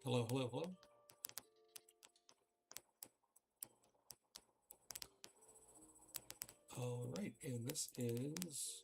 Hello, hello, hello. All right, and this is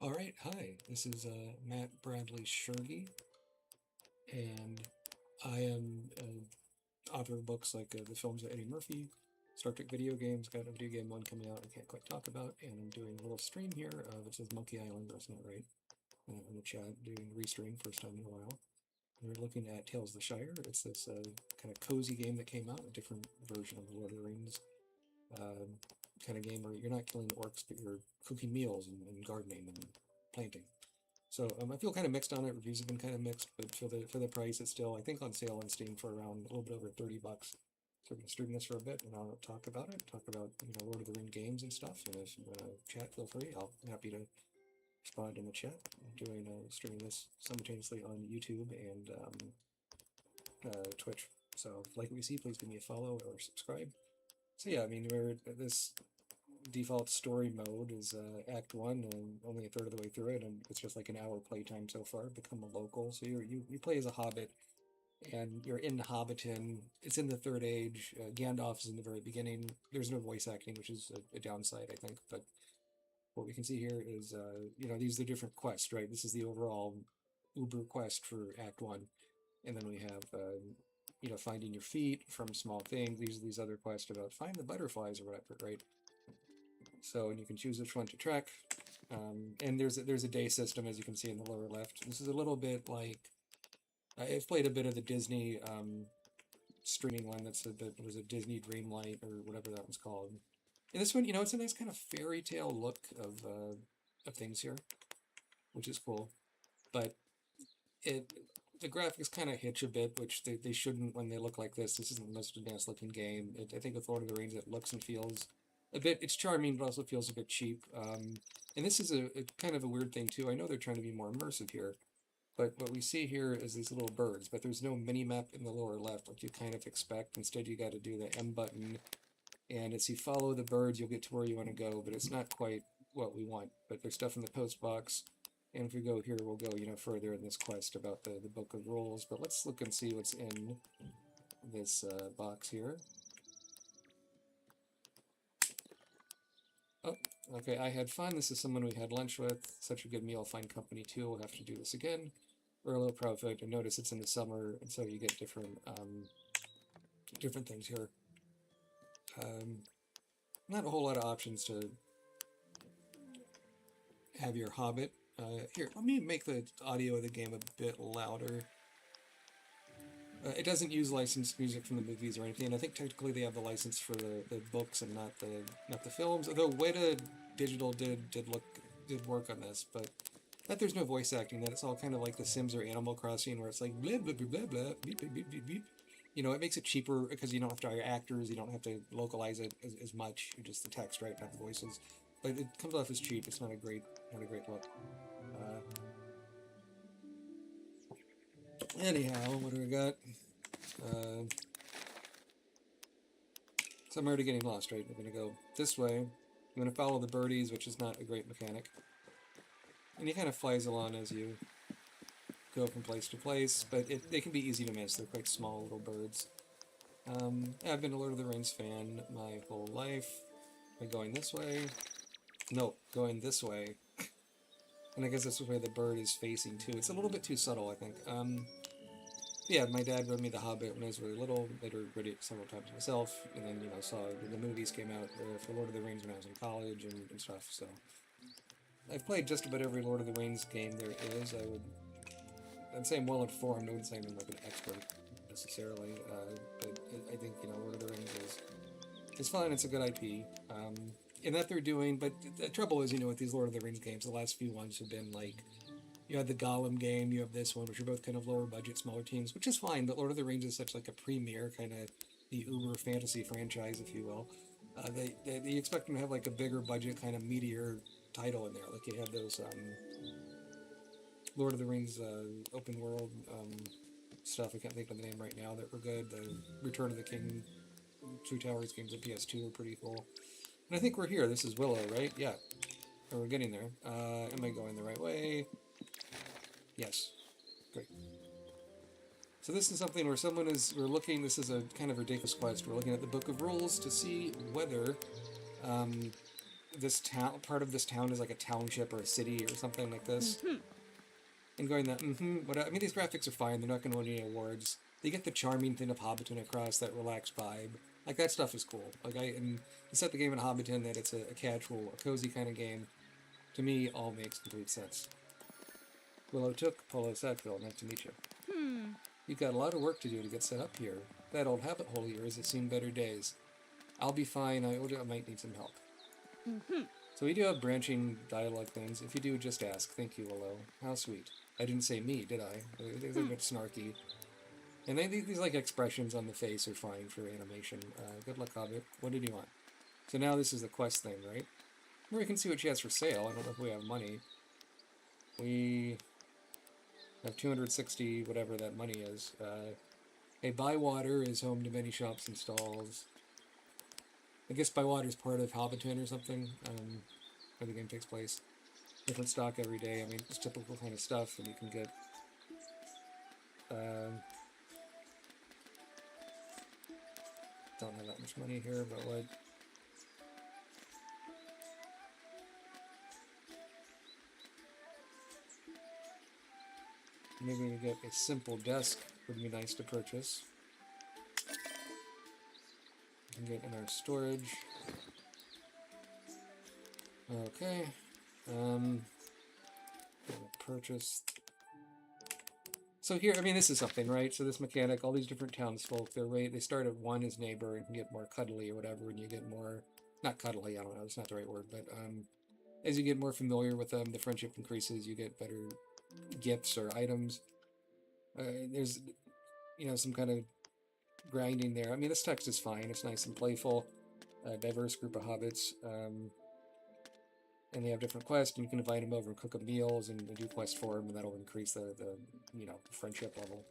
all right. Hi, this is Matt Bradley-Tschirgi, and I am author of books like the films of Eddie Murphy, Star Trek video games. Got a video game one coming out I can't quite talk about, and I'm doing a little stream here that says Monkey Island, that's not right, in the chat, doing restream, first time in a while. We're looking at Tales of the Shire. It's this kind of cozy game that came out, a different version of Lord of the Rings kind of game where you're not killing orcs, but you're cooking meals and gardening and planting. So I feel kind of mixed on it. Reviews have been kind of mixed, but for the price, it's still I think on sale on Steam for around a little bit over $30. So I'm gonna stream this for a bit, and I'll talk about it. Talk about Lord of the Ring games and stuff. And if you want to chat, feel free. I'll be happy to respond in the chat. I'm doing streaming this simultaneously on YouTube and Twitch. So if you like what you see, please give me a follow or subscribe. So yeah, I mean, we're this default story mode is Act 1, and only a third of the way through it, and it's just like an hour playtime so far. Become a local, so you play as a hobbit, and you're in Hobbiton. It's in the Third Age. Gandalf is in the very beginning. There's no voice acting, which is a downside, I think. But what we can see here is, these are the different quests, right? This is the overall Uber quest for Act 1, and then we have finding your feet from small things. These other quests about find the butterflies or whatever, right? So, and you can choose which one to track. And there's a day system, as you can see in the lower left. This is a little bit like I've played a bit of the Disney streaming one that was a Disney Dreamlight or whatever that was called. And this one, it's a nice kind of fairy tale look of things here, which is cool. But the graphics kind of hitch a bit, which they shouldn't when they look like this. This isn't the most advanced looking game. I think with Lord of the Rings, it looks and feels a bit, it's charming, but also feels a bit cheap. And this is a kind of a weird thing too. I know they're trying to be more immersive here, but what we see here is these little birds, but there's no mini map in the lower left like you kind of expect. Instead, you got to do the M button, and as you follow the birds, you'll get to where you want to go, but it's not quite what we want. But there's stuff in the post box. And if we go here, we'll go, further in this quest about the Book of Rules. But let's look and see what's in this box here. Oh, okay, I had fun. This is someone we had lunch with. Such a good meal. Fine company, too. We'll have to do this again. We're a little proud of it. And notice it's in the summer, and so you get different things here. Not a whole lot of options to have your Hobbit. Here, let me make the audio of the game a bit louder. It doesn't use licensed music from the movies or anything. I think technically they have the license for the books and not the films. Although Weta Digital did work on this, but that there's no voice acting. That it's all kind of like The Sims or Animal Crossing, where it's like blah blah blah blah blah beep beep beep beep beep. It makes it cheaper because you don't have to hire actors. You don't have to localize it as much. You just the text, right, not the voices. But it comes off as cheap. It's not a great look. Anyhow, what do we got? So I'm already getting lost, right? We're going to go this way. I'm going to follow the birdies, which is not a great mechanic. And he kind of flies along as you go from place to place, but they can be easy to miss. They're quite small little birds. I've been a Lord of the Rings fan my whole life. Am I going this way? No, going this way. And I guess that's the way the bird is facing too. It's a little bit too subtle, I think. Yeah, my dad read me The Hobbit when I was really little. Later read it several times myself, and then saw the movies came out for Lord of the Rings when I was in college and stuff. So I've played just about every Lord of the Rings game there is. I'd say I'm well informed. I wouldn't say I'm like an expert necessarily, but I think Lord of the Rings is fun. It's a good IP. In that they're doing, but the trouble is with these Lord of the Rings games, the last few ones have been like you had the Gollum game, you have this one, which are both kind of lower budget, smaller teams, which is fine. But Lord of the Rings is such like a premier kind of the uber fantasy franchise, if you will. They expect them to have like a bigger budget, kind of meatier title in there. Like you have those Lord of the Rings open world stuff. I can't think of the name right now that were good. The Return of the King, Two Towers games on PS2 were pretty cool. And I think we're here. This is Willow, right? Yeah. Or we're getting there. Am I going the right way? Yes. Great. So this is something where we're looking, this is a kind of ridiculous quest. We're looking at the Book of Rules to see whether this town, part of this town is like a township or a city or something like this. And going that, I mean, these graphics are fine. They're not going to win any awards. They get the charming thing of Hobbiton across, that relaxed vibe. Like, that stuff is cool. And to set the game in Hobbiton that it's a casual, a cozy kind of game, to me, all makes complete sense. Willow Took, Polo Sackville, nice to meet you. You've got a lot of work to do to get set up here. That old habit hole of yours has seen better days. I'll be fine. I might need some help. So we do have branching dialogue things. If you do, just ask. Thank you, Willow. How sweet. I didn't say me, did I? They're a bit snarky. And these like expressions on the face are fine for animation. Good luck, Hobbit. What did you want? So now this is the quest thing, right? Where we can see what she has for sale. I don't know if we have money. We have 260, whatever that money is. A Bywater is home to many shops and stalls. I guess Bywater is part of Hobbiton or something, where the game takes place. Different stock every day. I mean, it's typical kind of stuff, and you can get don't have that much money here, but what? Maybe we get a simple desk would be nice to purchase. We can get in our storage. Okay. Purchase. So here, I mean, this is something, right? So this mechanic, all these different townsfolk, they start at one as neighbor and can get more cuddly or whatever, and you get more, not cuddly, I don't know, it's not the right word, but as you get more familiar with them, the friendship increases, you get better gifts or items. There's, some kind of grinding there. I mean, this text is fine, it's nice and playful, diverse group of hobbits, and they have different quests, and you can invite them over and cook them meals and do quests for them, and that'll increase the friendship level.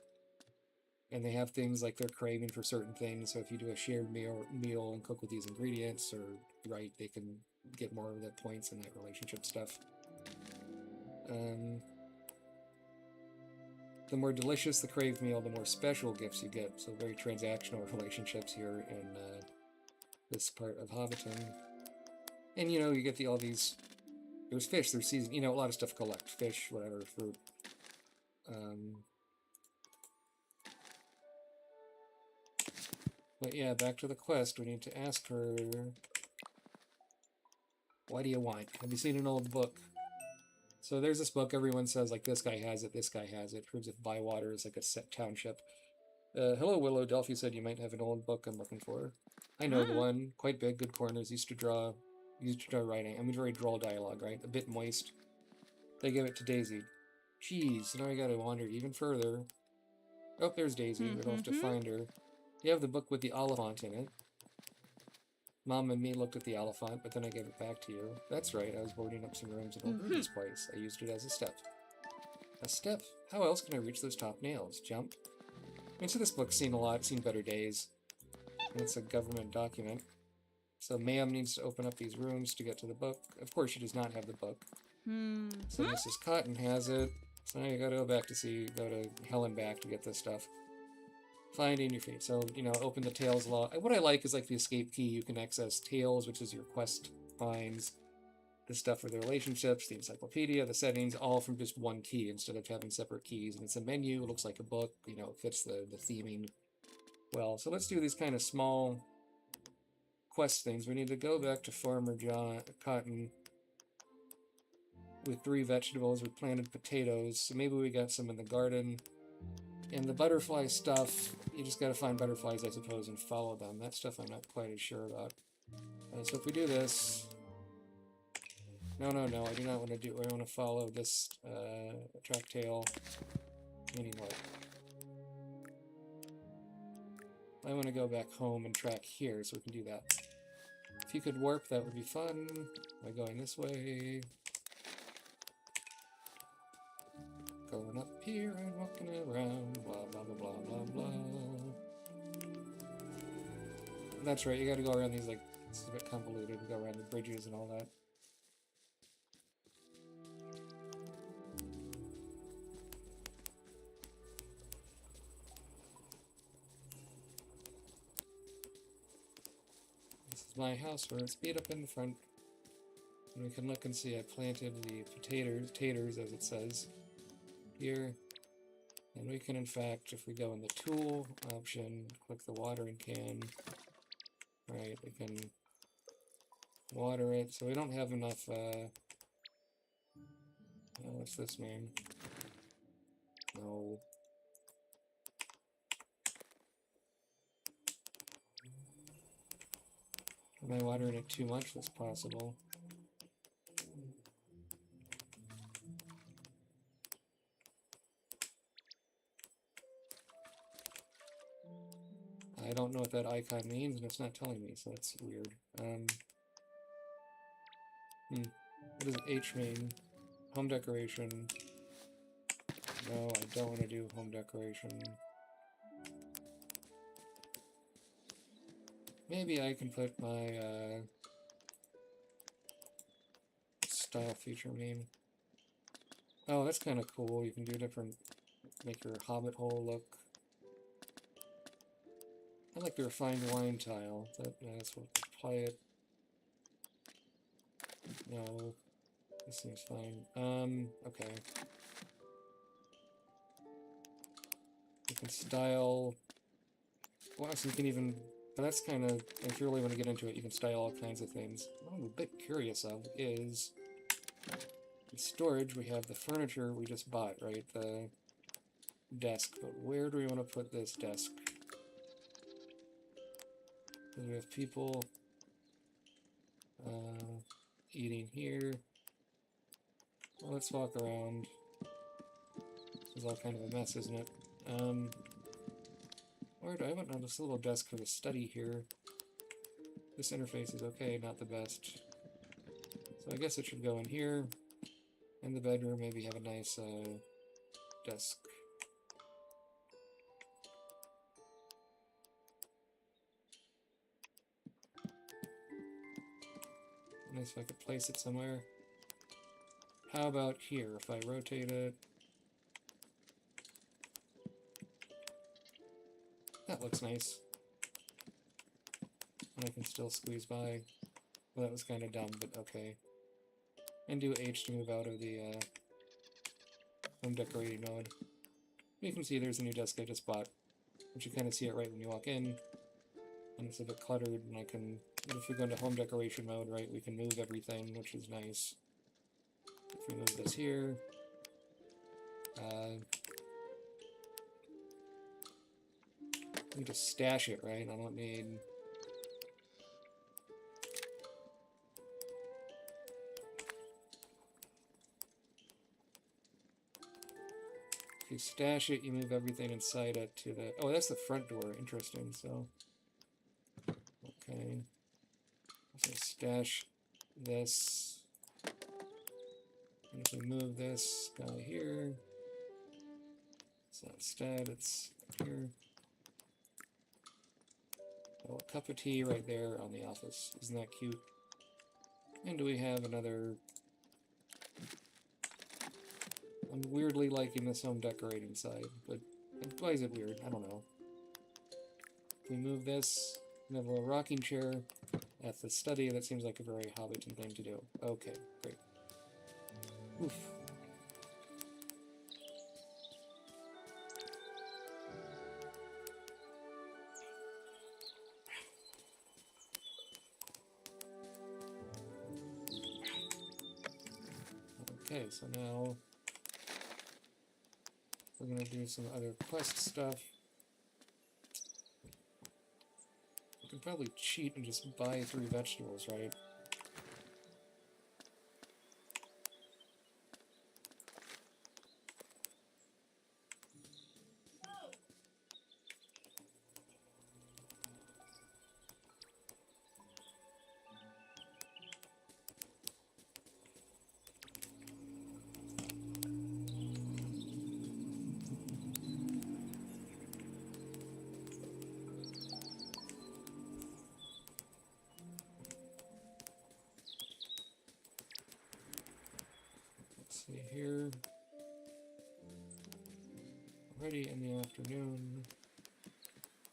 And they have things like they're craving for certain things, so if you do a shared meal and cook with these ingredients, they can get more of the points and that relationship stuff. The more delicious the craved meal, the more special gifts you get, so very transactional relationships here in this part of Hobbiton. And, you get all these, there's fish, there's season, a lot of stuff collect, fish, whatever, fruit. But yeah, back to the quest, we need to ask her, what do you want? Have you seen an old book? So there's this book, everyone says, like, this guy has it, proves if Bywater is like a set township. Hello, Willow, Delphi said you might have an old book I'm looking for. I know the one, quite big, good corners, used to draw writing. I mean, very droll dialogue, right? A bit moist. They give it to Daisy. Jeez, now I gotta wander even further. Oh, there's Daisy. We'll have to find her. You have the book with the Oliphant in it. Mom and me looked at the Oliphant, but then I gave it back to you. That's right, I was boarding up some rooms in this place. I used it as a step. A step? How else can I reach those top nails? Jump? I mean, so this book's seen better days. And it's a government document. So Ma'am needs to open up these rooms to get to the book. Of course, she does not have the book. So Mrs. Cotton has it. So now you gotta go to hell and back to get this stuff. Finding your feet. So, open the Tails log. What I like is, like, the escape key. You can access Tails, which is your quest finds. the stuff for the relationships, the encyclopedia, the settings, all from just one key instead of having separate keys. And it's a menu, it looks like a book, you know, it fits the theming well. So let's do these kind of small quest things. We need to go back to Farmer John Cotton with 3 vegetables. We planted potatoes, so maybe we got some in the garden. And the butterfly stuff, you just gotta find butterflies, I suppose, and follow them. That stuff I'm not quite as sure about. So if we do this... No, I do not want to do... I want to follow this track tail. Meaning what? I want to go back home and track here, so we can do that. If you could warp, that would be fun. By going this way. Going up here and walking around, blah, blah, blah, blah, blah, blah. That's right, you gotta go around these, like, it's a bit convoluted, go around the bridges and all that. This is my house where it's beat up in the front. And we can look and see I planted the taters, as it says. Here, and we can in fact, if we go in the tool option, click the watering can, right, we can water it, so we don't have enough, what's this name? No. Am I watering it too much? That's possible. I don't know what that icon means, and it's not telling me, so that's weird. What does H mean? Home decoration. No, I don't want to do home decoration. Maybe I can put my, style feature mean. Oh, that's kind of cool. You can do different, make your hobbit hole look. I like the refined wine tile. That's what, apply it. No, this seems fine. Okay. You can style. Well, so you can even. But that's kind of. If you really want to get into it, you can style all kinds of things. What I'm a bit curious of is. In storage, we have the furniture we just bought, right? The desk. But where do we want to put this desk? We have people eating here. Well, let's walk around. This is all kind of a mess, isn't it? Where do I want on this little desk for the study here? This interface is okay, not the best. So I guess it should go in here. In the bedroom, maybe have a nice desk. Nice if I could place it somewhere. How about here, if I rotate it? That looks nice. And I can still squeeze by. Well, that was kind of dumb, but okay. And do H to move out of the home decorating mode. You can see there's a new desk I just bought. But you kind of see it right when you walk in. And it's a bit cluttered, and I can... If we go into home decoration mode, right, we can move everything, which is nice. If we move this here... we just stash it, right? I don't need... If you stash it, you move everything inside it to the... Oh, that's the front door. Interesting, so... Okay. So stash this. And if we move this guy here... It's not stat, it's here. Oh, a cup of tea right there on the office. Isn't that cute? And do we have another... I'm weirdly liking this home decorating side, but why is it weird? I don't know. If we move this, we have a little rocking chair. at the study. That seems like a very Hobbiton thing to do. Okay, great. Oof. Okay, so now we're gonna do some other quest stuff. We could probably cheat and just buy 3 vegetables, right? Let's see here. Already in the afternoon.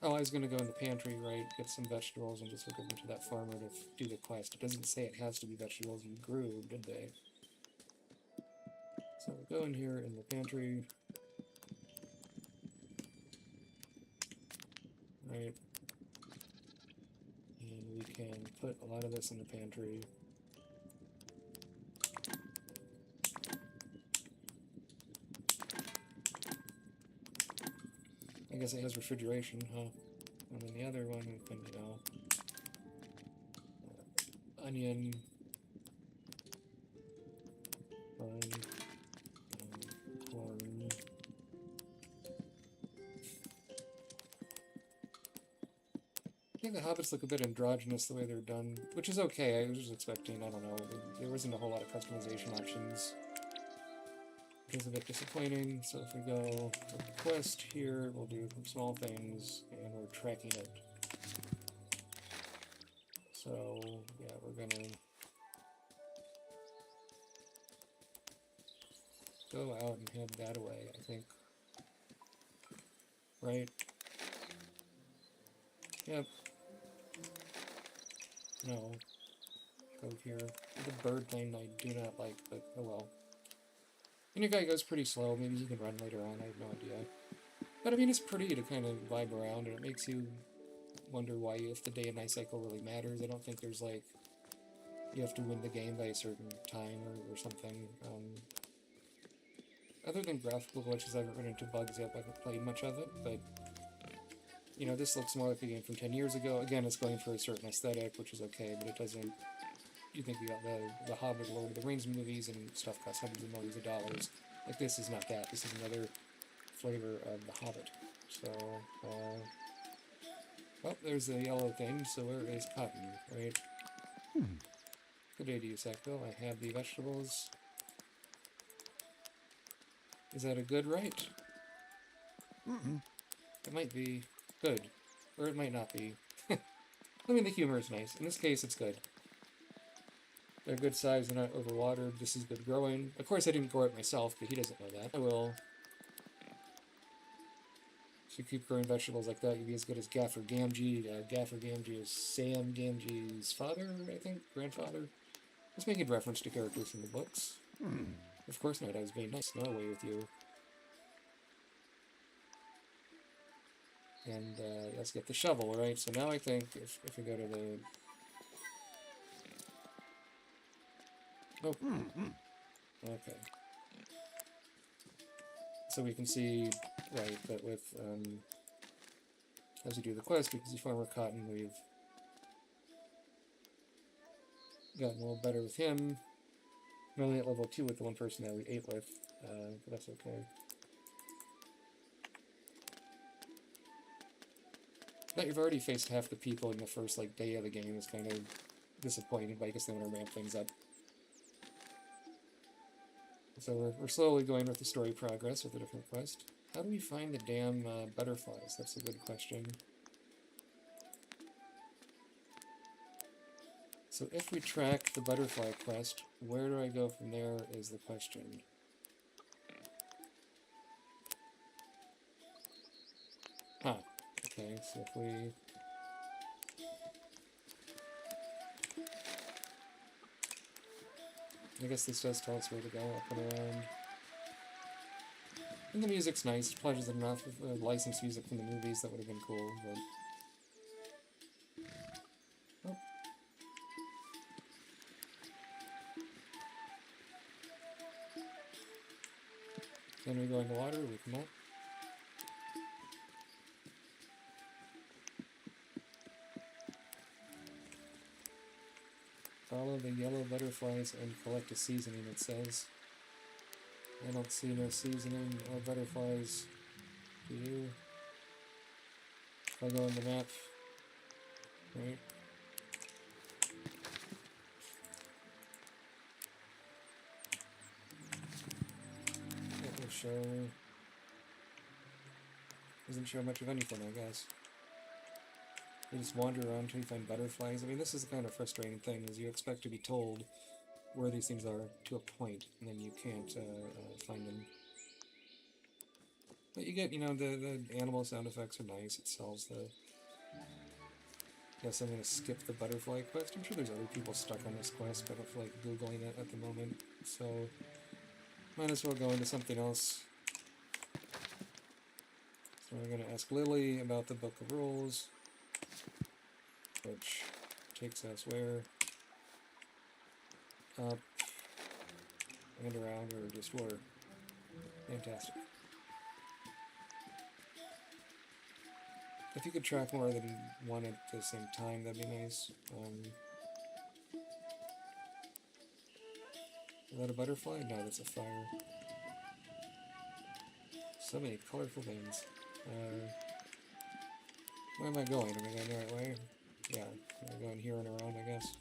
Oh, I was going to go in the pantry, right? Get some vegetables and just hook up to that farmer to do the quest. It doesn't say it has to be vegetables you grew, did they? So we'll go in here in the pantry. Right. And we can put a lot of this in the pantry. I guess it has refrigeration, huh? And then the other one we can, you know, onion, corn. I think the hobbits look a bit androgynous the way they're done, which is okay. I was just expecting, I don't know, there wasn't a whole lot of customization options. Which is a bit disappointing. So if we go to the quest here, we'll do small things, and we're tracking it. So, yeah, we're gonna go out and head that way, I think. Right? Yep. No. Go here. The bird thing I do not like, but oh well. And your guy goes pretty slow. Maybe he can run later on. I have no idea. But I mean, it's pretty to kind of vibe around, and it makes you wonder why, if the day and night cycle really matters. I don't think there's like, you have to win the game by a certain time or something. Other than graphical glitches, I haven't run into bugs yet. I haven't played much of it, but you know, this looks more like a game from 10 years ago. Again, it's going for a certain aesthetic, which is okay, but it doesn't... You think we got the Hobbit, Lord of the Rings movies, and stuff costs hundreds of millions of dollars. Like, this is not that. This is another flavor of the Hobbit. So, well, there's the yellow thing, so where is Cotton, right? Good day to you, Sackville. I have the vegetables. Is that a good right? It might be good, or it might not be. I mean, the humor is nice. In this case, it's good. They're good size, they're not overwatered. This is good growing. Of course, I didn't grow it myself, but he doesn't know that. I will. So you keep growing vegetables like that, you'll be as good as Gaffer Gamgee. Gaffer Gamgee is Sam Gamgee's father, I think? Grandfather? Just making reference to characters from the books. Of course not, I was being nice. No way with you. And let's get the shovel, right? So now I think if we go to the... Oh. Okay. So we can see, right, that with, as we do the quest, we can see Farmer Cotton, we've gotten a little better with him. I'm only at level 2 with the one person that we ate with, but that's okay. That you've already faced half the people in the first, like, day of the game is kind of disappointing, but I guess they want to ramp things up. So we're slowly going with the story progress with a different quest. How do we find the damn butterflies? That's a good question. So if we track the butterfly quest, where do I go from there is the question. Huh. Okay, so if we... I guess this does tell us where to go, up and around. And the music's nice, it pleasures enough. If licensed music from the movies, that would have been cool, but... Oh. Can we go in the water? We cannot. Follow the yellow butterflies and collect a seasoning, it says. I don't see no seasoning or butterflies. Do you? If I go on the map, right? It will show. Doesn't show much of anything, I guess. You just wander around until you find butterflies. I mean, this is the kind of frustrating thing, is you expect to be told where these things are to a point, and then you can't find them. But you get, you know, the animal sound effects are nice. It sells the... Guess I'm going to skip the butterfly quest. I'm sure there's other people stuck on this quest, but I feel like Googling it at the moment. So, might as well go into something else. So we're going to ask Lily about the Book of Rules, which takes us where? Up and around, or just where? Fantastic. If you could track more than one at the same time, that'd be nice. Is that a butterfly? No, that's a fire. So many colorful things. Where am I going? Am I going the right way? Yeah, I'm going here and around, I guess.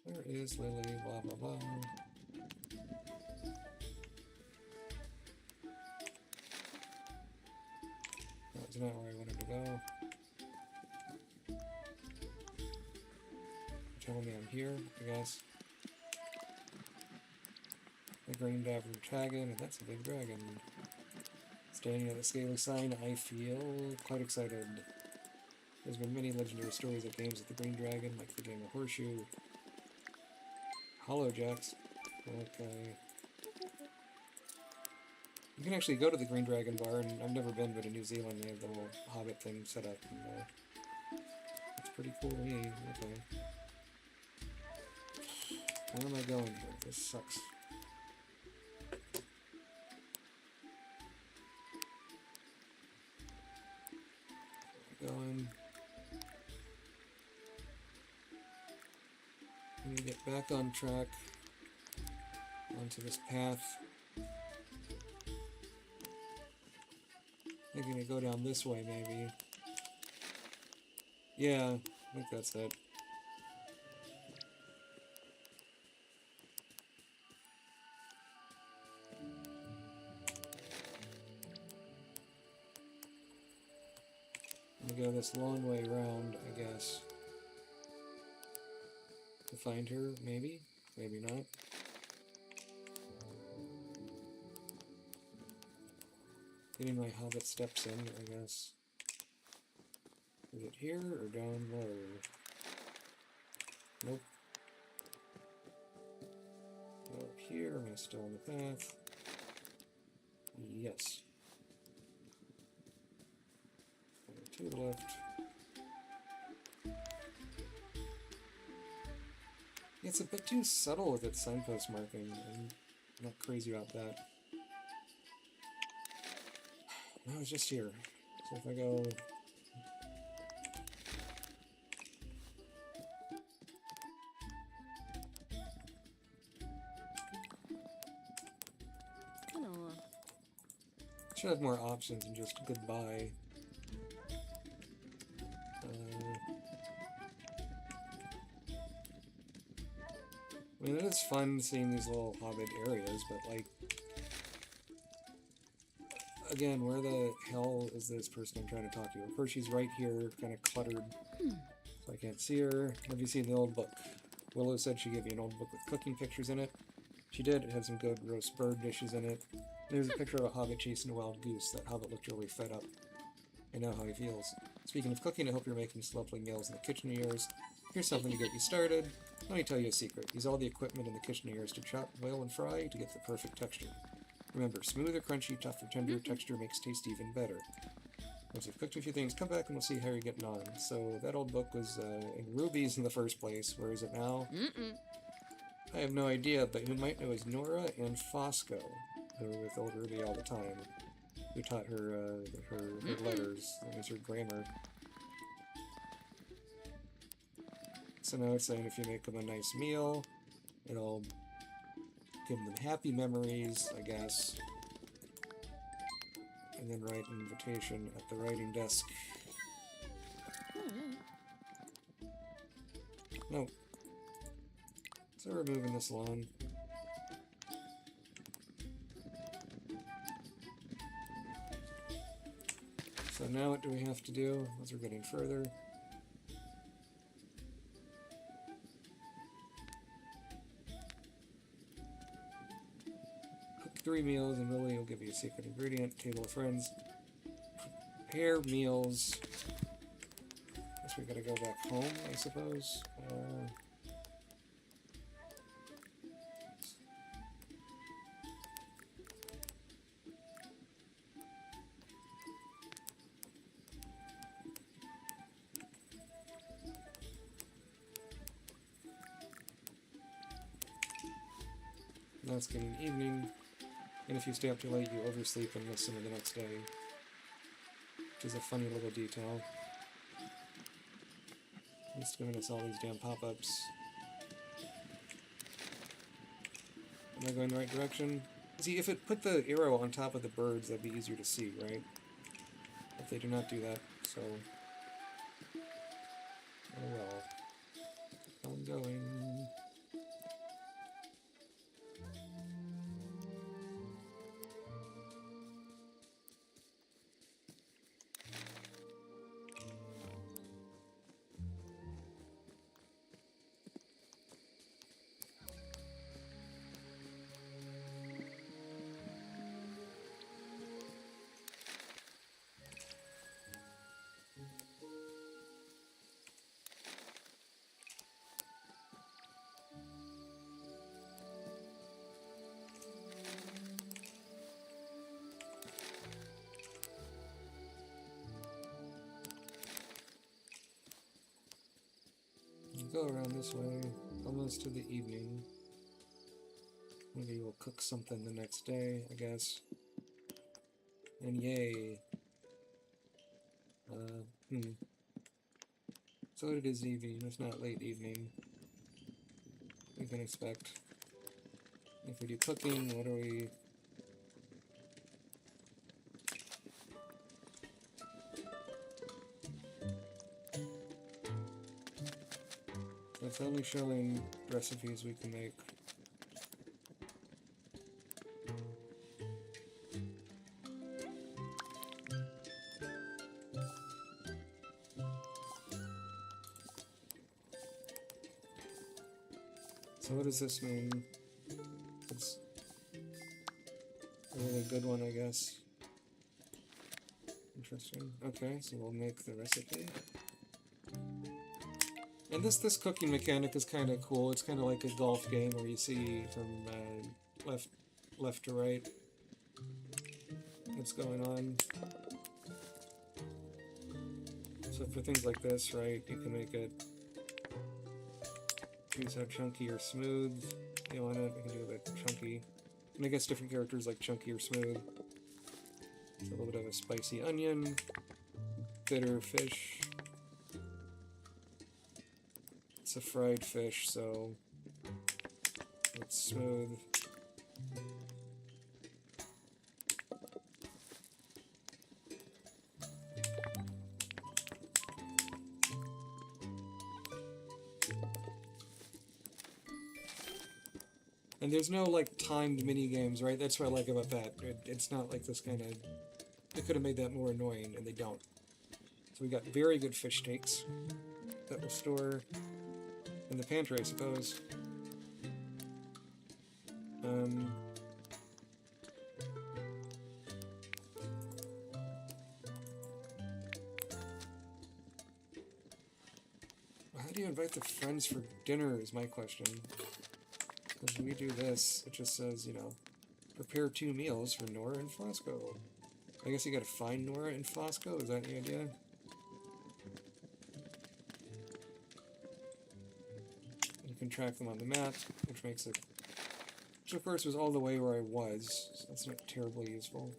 Where is Lily? Blah, blah, blah. That's not where I wanted to go. Telling me I'm here, I guess. The green Bradley-Tschirgi, and that's a big dragon. Standing at the scaly sign, I feel quite excited. There's been many legendary stories of games with the green dragon, like the game of Horseshoe. Hollow Jacks. Okay. You can actually go to the Green Dragon Bar, and I've never been, but in New Zealand they have the little Hobbit thing set up. And, it's pretty cool to me. Okay. Where am I going here? This sucks. Going. I need to get back on track onto this path. Thinking to go down this way, maybe. Yeah, I think that's it. I'm gonna go this long way around, I guess. To find her, maybe? Maybe not. Getting my hobbit steps in, I guess. Is it here or down low? Nope. Up here, am I still on the path? Yes. To the left. It's a bit too subtle with its signpost marking. I'm not crazy about that. No, it's just here. So if I go... Should have more options than just goodbye. I mean, it is fun seeing these little hobbit areas, but like... Again, where the hell is this person I'm trying to talk to? Of course, she's right here, kind of cluttered, so I can't see her. Have you seen the old book? Willow said she gave you an old book with cooking pictures in it. She did. It had some good roast bird dishes in it. There's a picture of a hobbit chasing a wild goose. That hobbit looked really fed up. I know how he feels. Speaking of cooking, I hope you're making some lovely meals in the kitchen of yours. Here's something to get you started. Let me tell you a secret. Use all the equipment in the kitchen here to chop, boil, and fry to get the perfect texture. Remember, smooth or crunchy, tough or tender texture makes taste even better. Once you've cooked a few things, come back and we'll see how you're getting on. So that old book was in rubies in the first place. Where is it now? I have no idea, but who might know is Nora and Fosco, who were with old Ruby all the time, who taught her her letters. That was her grammar. So now it's saying if you make them a nice meal, it'll give them happy memories, I guess. And then write an invitation at the writing desk. Nope. So we're moving this along. So now what do we have to do as we're getting further? Cook 3 meals and Lily will give you a secret ingredient. Table of friends. Prepare meals. Guess we gotta go back home, I suppose. Now it's getting evening, and if you stay up too late, you oversleep and miss some of the next day. Which is a funny little detail. It's giving us all these damn pop-ups. Am I going the right direction? See, if it put the arrow on top of the birds, that'd be easier to see, right? But they do not do that, so... Oh well. I'm going... Go around this way, almost to the evening. Maybe we'll cook something the next day, I guess. And yay! So it is evening, it's not late evening. We can expect. If we do cooking, what do we... It's only showing recipes we can make. So what does this mean? It's a really good one, I guess. Interesting. Okay, so we'll make the recipe. And this cooking mechanic is kind of cool. It's kind of like a golf game where you see from left to right what's going on. So for things like this, right, you can make it choose how chunky or smooth you want it. You can do a bit chunky. And I guess different characters like chunky or smooth. It's a little bit of a spicy onion, bitter fish. It's a fried fish, so it's smooth. And there's no, like, timed mini-games, right? That's what I like about that. It's not like this kind of... They could have made that more annoying, and they don't. So we got very good fish steaks that we'll store in the pantry, I suppose. How do you invite the friends for dinner is my question. Because we do this, it just says, you know, prepare 2 meals for Nora and Fosco. I guess you gotta find Nora and Fosco, is that the idea? You can track them on the map, which makes it... Which of course was all the way where I was, so that's not terribly useful.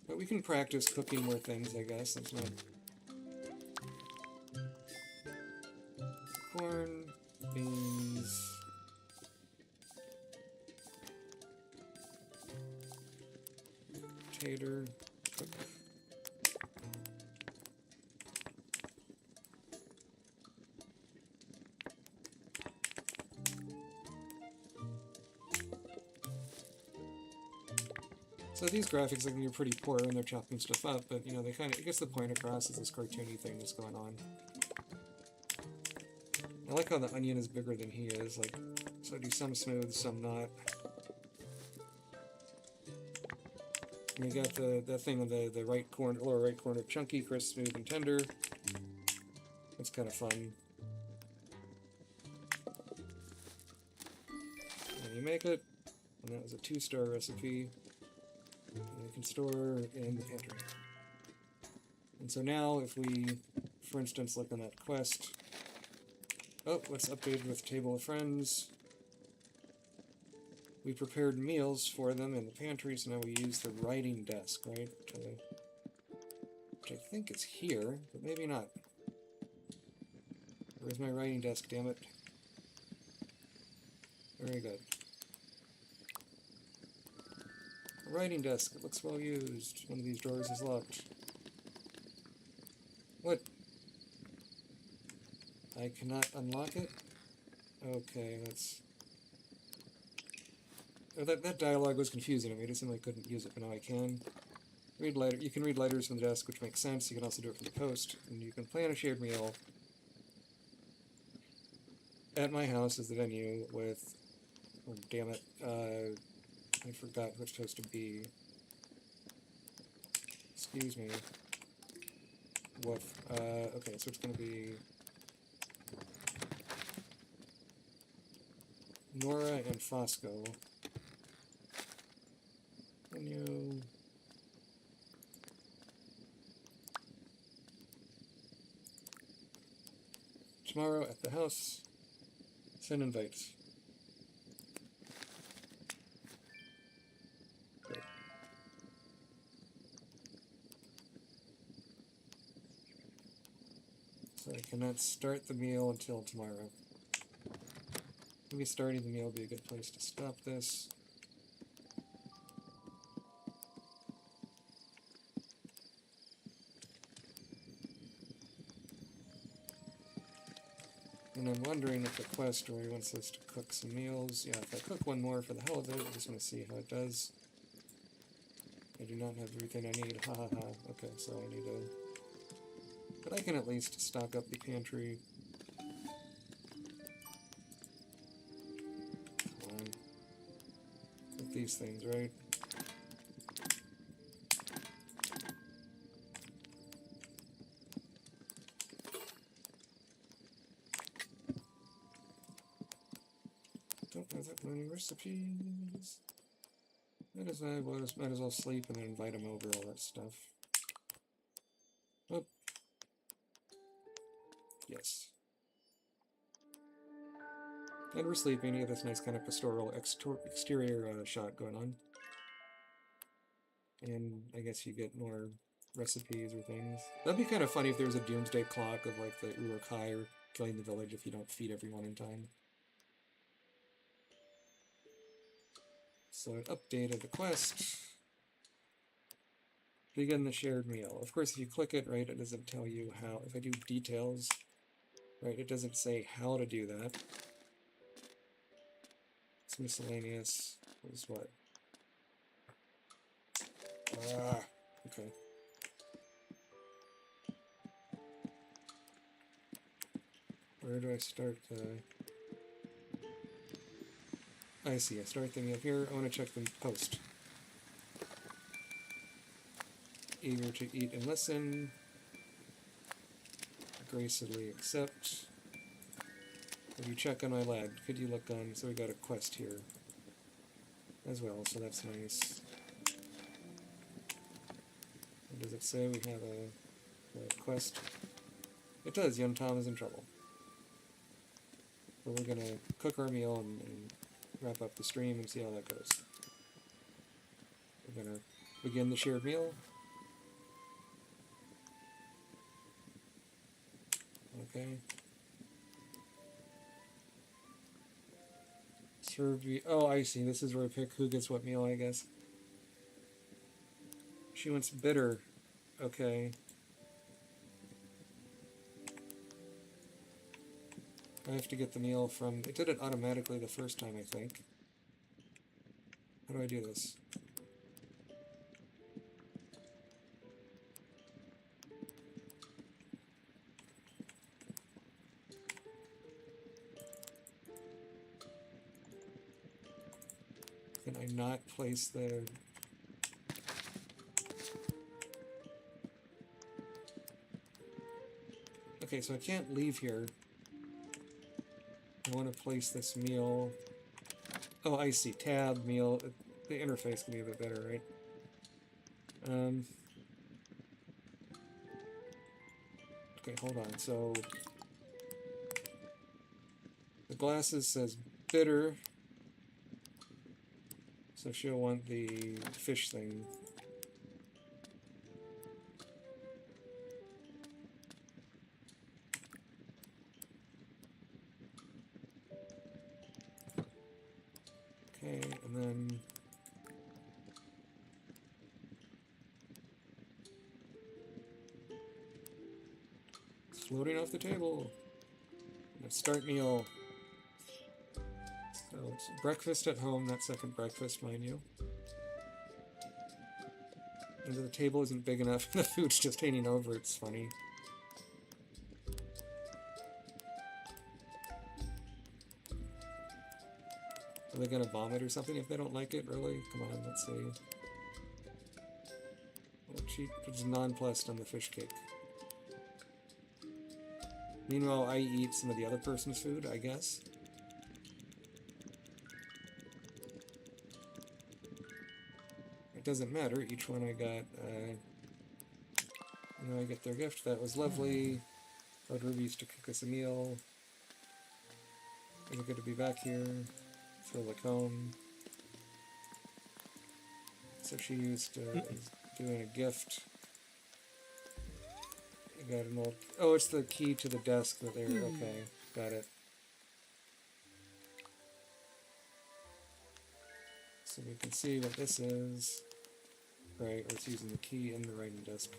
But we can practice cooking more things, I guess. That's not... Corn, beans... Tater, cook. So these graphics are going to be pretty poor when they're chopping stuff up, but you know, they kind of, it gets the point across as this cartoony thing that's going on. I like how the onion is bigger than he is, like, so I do some smooth, some not. And you got that thing on the right corner, lower right corner, chunky, crisp, smooth, and tender. That's kind of fun. And you make it, and that was a 2-star recipe. And you can store in the pantry. And so now, if we, for instance, look on that quest, oh, let's update with table of friends. We prepared meals for them in the pantry, so now we use the writing desk, right? Which I think is here, but maybe not. Where's my writing desk, damn it? Very good. A writing desk, it looks well used. One of these drawers is locked. What? I cannot unlock it? Okay, that's... Oh, that dialogue was confusing. I made it seem like I couldn't use it, but now I can. Read letter. You can read letters from the desk, which makes sense. You can also do it from the post. And you can plan a shared meal at my house as the venue with... Oh, damn it. I forgot what it's supposed to be. Excuse me. Woof. Okay, so it's going to be... Nora and Fosco. Menu. Tomorrow at the house. Send invites. Great. So I cannot start the meal until tomorrow. Maybe starting the meal would be a good place to stop this. And I'm wondering if the quest where he wants us to cook some meals. Yeah, if I cook one more for the hell of it, I just want to see how it does. I do not have everything I need. Ha ha ha. Okay, so I need to... But I can at least stock up the pantry. Come on. With these things, right? Don't have that many recipes. Might as well sleep and then invite him over, all that stuff. Oh. Yes. And we're sleeping. You get this nice kind of pastoral exterior shot going on. And I guess you get more recipes or things. That'd be kind of funny if there was a doomsday clock of like the Uruk-hai or killing the village if you don't feed everyone in time. So it updated the quest. Begin the shared meal. Of course, if you click it, right, it doesn't tell you how. If I do details, right, it doesn't say how to do that. It's miscellaneous. Is what? Ah, okay. Where do I start the... I see, I start the meal here. I want to check the post. Eager to eat and listen. Gracefully accept. Would you check on my lad? Could you look on? So we got a quest here as well, so that's nice. What does it say? We have a quest. It does. Young Tom is in trouble. But we're gonna cook our meal and wrap up the stream and see how that goes. We're gonna begin the shared meal. Okay. Serve. Oh, I see. This is where I pick who gets what meal, I guess. She wants bitter. Okay. I have to get the meal from... It did it automatically the first time, I think. How do I do this? Can I not place the... Okay, so I can't leave here. I want to place this meal... Oh, I see. Tab, meal. The interface can be a bit better, right? Okay, hold on. So... The glasses says bitter. So she'll want the fish thing. Okay, and then... It's floating off the table. Let's start meal. So it's breakfast at home, not second breakfast, mind you. And the table isn't big enough, the food's just hanging over, it's funny. Are they gonna vomit or something if they don't like it, really? Come on, let's see. Oh, she was nonplussed on the fish cake. Meanwhile, I eat some of the other person's food, I guess. It doesn't matter, each one I got, you know, I get their gift. That was lovely. Told Ruby used to cook us a meal. Really good to be back here. Throw the comb. So she used doing a gift. I got an old... Oh, it's the key to the desk that they're... Okay, got it. So we can see what this is. Right, or it's using the key in the writing desk.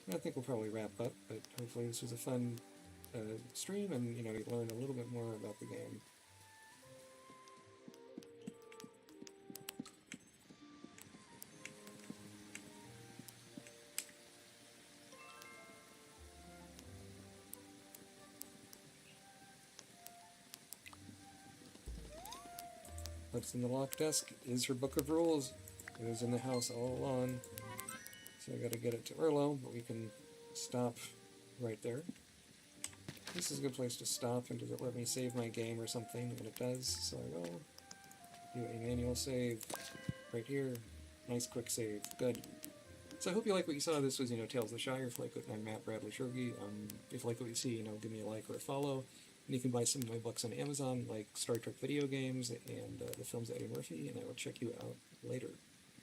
I think we'll probably wrap up, but hopefully this was a fun stream, and, you know, you learn a little bit more about the game. What's in the locked desk is her book of rules. It was in the house all along. So I gotta get it to Erlo, but we can stop right there. This is a good place to stop, and does it let me save my game or something? And it does, so I will do a manual save right here. Nice quick save. Good. So I hope you like what you saw. This was, you know, Tales of the Shire. If you like it, I'm Matt Bradley-Tschirgi. If you like what you see, you know, give me a like or a follow. And you can buy some of my books on Amazon, like Star Trek video games and the films of Eddie Murphy, and I will check you out later.